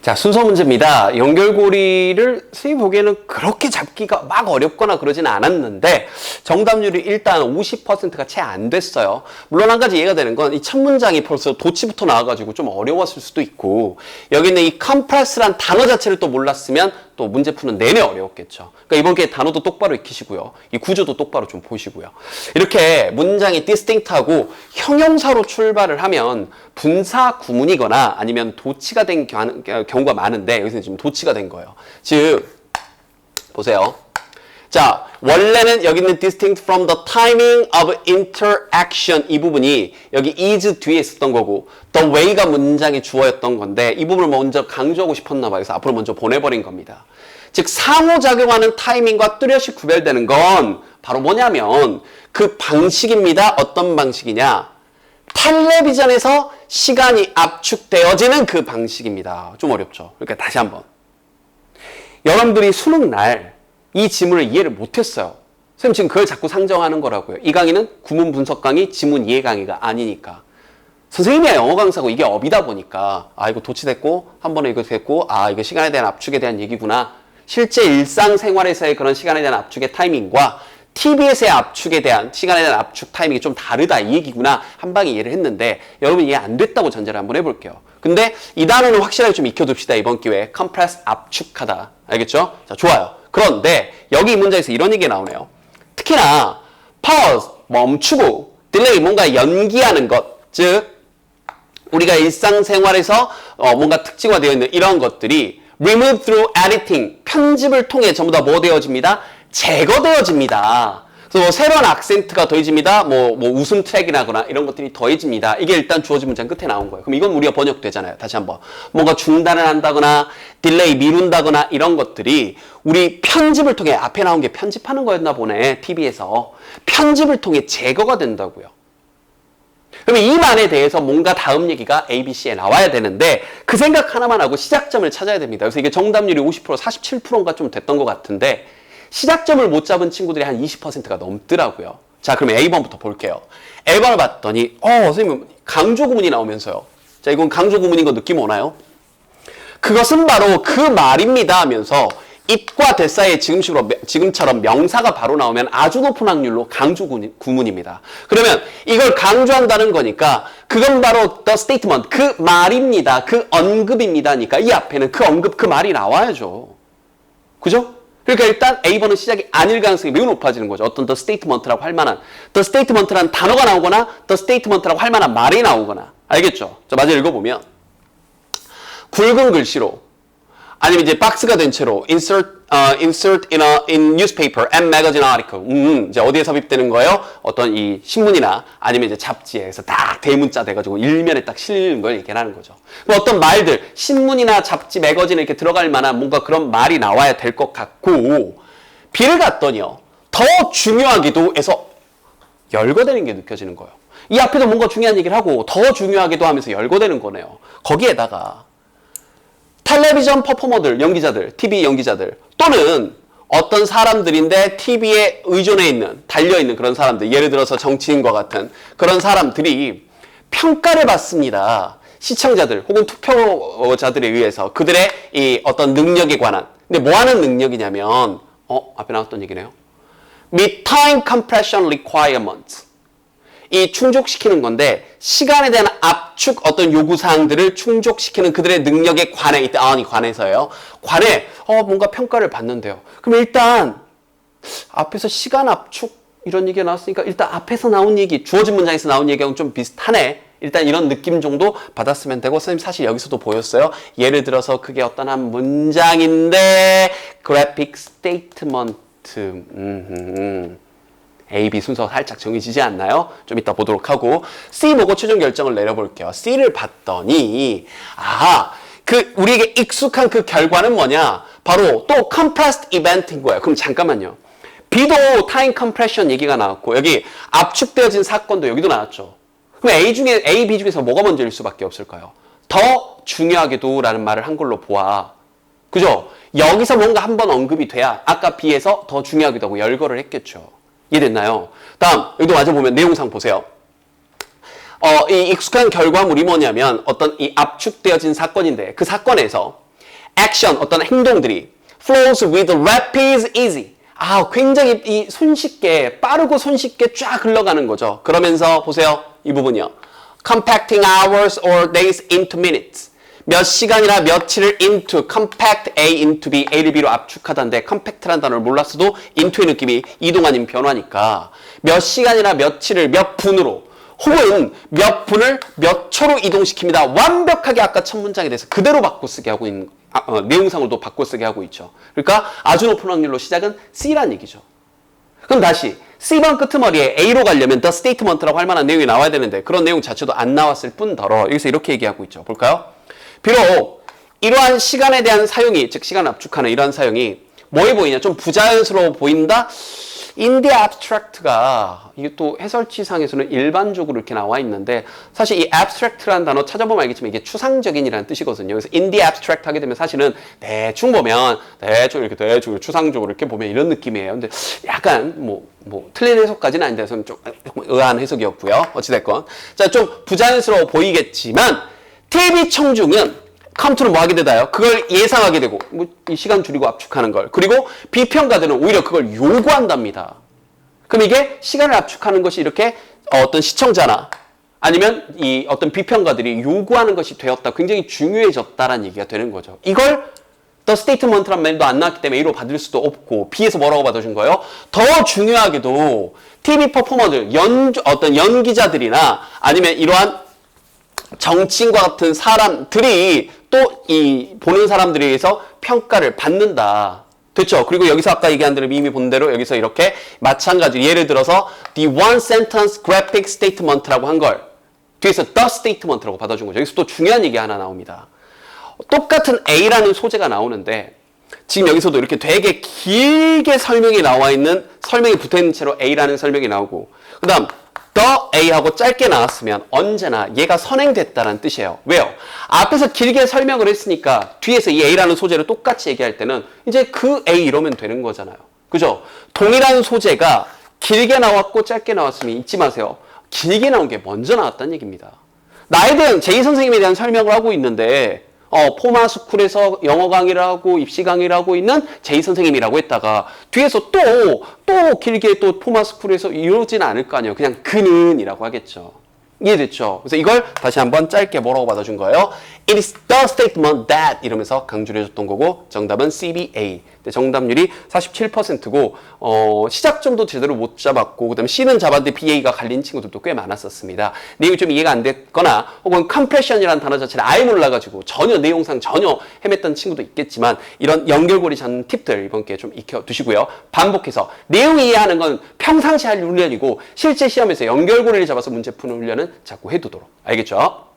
자, 순서 문제입니다. 연결고리를 선생님 보기에는 그렇게 잡기가 막 어렵거나 그러지는 않았는데 정답률이 일단 50%가 채 안 됐어요. 물론 한 가지 이해가 되는 건 이 첫 문장이 벌써 도치부터 나와가지고 좀 어려웠을 수도 있고 여기 있는 이 compress란 단어 자체를 또 몰랐으면 또 문제 푸는 내내 어려웠겠죠. 그러니까 이번 기회에 단어도 똑바로 익히시고요. 이 구조도 똑바로 좀 보시고요. 이렇게 문장이 distinct하고 형용사로 출발을 하면 분사 구문이거나 아니면 도치가 된 경우가 많은데 여기서 지금 도치가 된 거예요. 즉 보세요. 자, 원래는 여기 있는 distinct from the timing of interaction 이 부분이 여기 is 뒤에 있었던 거고 the way가 문장의 주어였던 건데 이 부분을 먼저 강조하고 싶었나 봐요. 그래서 앞으로 먼저 보내버린 겁니다. 즉 상호작용하는 타이밍과 뚜렷이 구별되는 건 바로 뭐냐면 그 방식입니다. 어떤 방식이냐? 텔레비전에서 시간이 압축되어지는 그 방식입니다. 좀 어렵죠? 그러니까 다시 한번. 여러분들이 수능날 이 지문을 이해를 못했어요. 선생님 지금 그걸 자꾸 상정하는 거라고요. 이 강의는 구문 분석 강의, 지문 이해 강의가 아니니까. 선생님이 영어 강사고 이게 업이다 보니까 아 이거 도치됐고 한 번에 이거 됐고 아 이거 시간에 대한 압축에 대한 얘기구나. 실제 일상생활에서의 그런 시간에 대한 압축의 타이밍과 TV에서의 압축에 대한 시간에 대한 압축 타이밍이 좀 다르다 이 얘기구나 한 방에 이해를 했는데 여러분 이해 안 됐다고 전제를 한번 해볼게요. 근데 이 단어는 확실하게 좀 익혀둡시다. 이번 기회에 compress 압축하다. 알겠죠? 자 좋아요. 그런데 여기 이 문장에서 이런 얘기가 나오네요. 특히나 pause 멈추고 delay 뭔가 연기하는 것 즉 우리가 일상생활에서 뭔가 특징화되어 있는 이런 것들이 remove through editing 편집을 통해 전부 다 뭐 되어집니다? 제거되어집니다. 그래서 뭐 새로운 악센트가 더해집니다. 뭐 웃음 트랙이나거나 이런 것들이 더해집니다. 이게 일단 주어진 문장 끝에 나온 거예요. 그럼 이건 우리가 번역되잖아요. 다시 한번. 뭔가 중단을 한다거나 딜레이 미룬다거나 이런 것들이 우리 편집을 통해 앞에 나온 게 편집하는 거였나 보네. TV에서. 편집을 통해 제거가 된다고요. 그러면 이 말에 대해서 뭔가 다음 얘기가 ABC에 나와야 되는데 그 생각 하나만 하고 시작점을 찾아야 됩니다. 그래서 이게 정답률이 50%, 47%인가 좀 됐던 것 같은데 시작점을 못 잡은 친구들이 한 20%가 넘더라고요. 자, 그러면 A번부터 볼게요. A번을 봤더니 선생님 강조 구문이 나오면서요. 자, 이건 강조 구문인 거 느낌 오나요? 그것은 바로 그 말입니다 하면서 it과 that 사이에 지금처럼 명사가 바로 나오면 아주 높은 확률로 강조 구문입니다. 그러면 이걸 강조한다는 거니까 그건 바로 the statement, 그 말입니다. 그 언급입니다니까 이 앞에는 그 언급, 그 말이 나와야죠. 그죠? 그러니까 일단 A번은 시작이 아닐 가능성이 매우 높아지는 거죠. 어떤 the statement라고 할 만한 the statement라는 단어가 나오거나 the statement라고 할 만한 말이 나오거나 알겠죠? 자, 마저 읽어보면 굵은 글씨로 아니면 이제 박스가 된 채로 insert in newspaper and magazine article. 이제 어디에 삽입되는 거예요? 어떤 이 신문이나 아니면 이제 잡지에서 딱 대문자 돼가지고 일면에 딱 실리는 걸 얘기하는 거죠. 뭐 어떤 말들, 신문이나 잡지, 매거진에 이렇게 들어갈 만한 뭔가 그런 말이 나와야 될 것 같고 B를 갔더니요. 더 중요하기도 해서 열거되는 게 느껴지는 거예요. 이 앞에도 뭔가 중요한 얘기를 하고 더 중요하기도 하면서 열거되는 거네요. 거기에다가 텔레비전 퍼포머들, 연기자들, TV 연기자들 또는 어떤 사람들인데 TV에 의존해 있는, 달려있는 그런 사람들 예를 들어서 정치인과 같은 그런 사람들이 평가를 받습니다. 시청자들 혹은 투표자들에 의해서 그들의 이 어떤 능력에 관한 근데 뭐 하는 능력이냐면 앞에 나왔던 얘기네요. meet time compression requirements 이 충족시키는 건데 시간에 대한 압축 어떤 요구사항들을 충족시키는 그들의 능력에 관해 관해서요. 관해 뭔가 평가를 받는데요. 그럼 일단 앞에서 시간 압축 이런 얘기가 나왔으니까 일단 앞에서 나온 얘기 주어진 문장에서 나온 얘기하고 좀 비슷하네. 일단 이런 느낌 정도 받았으면 되고 선생님 사실 여기서도 보였어요. 예를 들어서 그게 어떤 한 문장인데 graphic statement A, B 순서 살짝 정해지지 않나요? 좀 이따 보도록 하고 C 보고 최종 결정을 내려볼게요. C를 봤더니 우리에게 익숙한 그 결과는 뭐냐? 바로 또 compressed event인 거예요. 그럼 잠깐만요. B도 time compression 얘기가 나왔고 여기 압축되어진 사건도 여기도 나왔죠. 그럼 A, B 중에서 뭐가 먼저일 수밖에 없을까요? 더 중요하게도 라는 말을 한글로 보아. 그죠? 여기서 뭔가 한번 언급이 돼야 아까 B에서 더 중요하기도 하고 열거를 했겠죠. 이해됐나요? 다음 여기도 마저 보면 내용상 보세요. 이 익숙한 결과물이 뭐냐면 어떤 이 압축되어진 사건인데 그 사건에서 action, 어떤 행동들이 flows with rapid easy. 굉장히 이 손쉽게, 빠르고 손쉽게 쫙 흘러가는 거죠. 그러면서 보세요. 이 부분이요. compacting hours or days into minutes. 몇 시간이나 며칠을 into, compact A into B, A를 B로 압축하던데 compact라는 단어를 몰랐어도 into의 느낌이 이동 아닌 변화니까 몇 시간이나 며칠을 몇 분으로 혹은 몇 분을 몇 초로 이동시킵니다. 완벽하게 아까 첫 문장에 대해서 그대로 바꿔 쓰게 하고 있는 내용상으로도 바꿔 쓰게 하고 있죠. 그러니까 아주 높은 확률로 시작은 C란 얘기죠. 그럼 다시 C번 끄트머리에 A로 가려면 the statement라고 할 만한 내용이 나와야 되는데 그런 내용 자체도 안 나왔을 뿐더러 여기서 이렇게 얘기하고 있죠. 볼까요? 비록 이러한 시간에 대한 사용이, 즉 시간을 압축하는 이러한 사용이 뭐해 보이냐? 좀 부자연스러워 보인다? In the abstract가 이게 또 해설지상에서는 일반적으로 이렇게 나와 있는데 사실 이 abstract라는 단어 찾아보면 알겠지만 이게 추상적인이라는 뜻이거든요. 그래서 in the abstract 하게 되면 사실은 대충 보면 대충 이렇게 추상적으로 이렇게 보면 이런 느낌이에요. 근데 약간 뭐 틀린 해석까지는 아닌데 저는 좀 의아한 해석이었고요. 어찌됐건 자, 좀 부자연스러워 보이겠지만 TV 청중은 카운트는 뭐 하게 되나요? 그걸 예상하게 되고 이 시간 줄이고 압축하는 걸 그리고 비평가들은 오히려 그걸 요구한답니다. 그럼 이게 시간을 압축하는 것이 이렇게 어떤 시청자나 아니면 이 어떤 비평가들이 요구하는 것이 되었다. 굉장히 중요해졌다라는 얘기가 되는 거죠. 이걸 The Statement라는 말도 안 나왔기 때문에 A로 받을 수도 없고 B에서 뭐라고 받아준 거예요? 더 중요하게도 TV 퍼포머들, 어떤 연기자들이나 아니면 이러한 정치인과 같은 사람들이 또 이 보는 사람들에 의해서 평가를 받는다. 됐죠? 그리고 여기서 아까 얘기한 대로 이미 본 대로 여기서 이렇게 마찬가지로 예를 들어서 the one sentence graphic statement라고 한 걸 뒤에서 the statement라고 받아준 거죠. 여기서 또 중요한 얘기 하나 나옵니다. 똑같은 A라는 소재가 나오는데 지금 여기서도 이렇게 되게 길게 설명이 나와 있는 설명이 붙어 있는 채로 A라는 설명이 나오고 그 다음 the A하고 짧게 나왔으면 언제나 얘가 선행됐다는 뜻이에요. 왜요? 앞에서 길게 설명을 했으니까 뒤에서 이 A라는 소재를 똑같이 얘기할 때는 이제 그 A 이러면 되는 거잖아요. 그죠? 동일한 소재가 길게 나왔고 짧게 나왔으면 잊지 마세요. 길게 나온 게 먼저 나왔다는 얘기입니다. 나에 대한 제이 선생님에 대한 설명을 하고 있는데 포마스쿨에서 영어 강의를 하고 입시 강의를 하고 있는 제이 선생님이라고 했다가 뒤에서 또 길게 또 포마스쿨에서 이러지는 않을 거 아니에요. 그냥 그는이라고 하겠죠. 이해됐죠? 그래서 이걸 다시 한번 짧게 뭐라고 받아준 거예요? It is the statement that 이러면서 강조를 해줬던 거고 정답은 CBA. 정답률이 47%고 시작점도 제대로 못 잡았고 그 다음에 C는 잡았는데 BA가 갈린 친구들도 꽤 많았었습니다. 내용이 좀 이해가 안 됐거나 혹은 compression이라는 단어 자체를 아예 몰라가지고 전혀 내용상 전혀 헤맸던 친구도 있겠지만 이런 연결고리 잡는 팁들 이번 기회에 좀 익혀두시고요. 반복해서 내용 이해하는 건 평상시 할 훈련이고 실제 시험에서 연결고리를 잡아서 문제 푸는 훈련은 자꾸 해두도록. 알겠죠?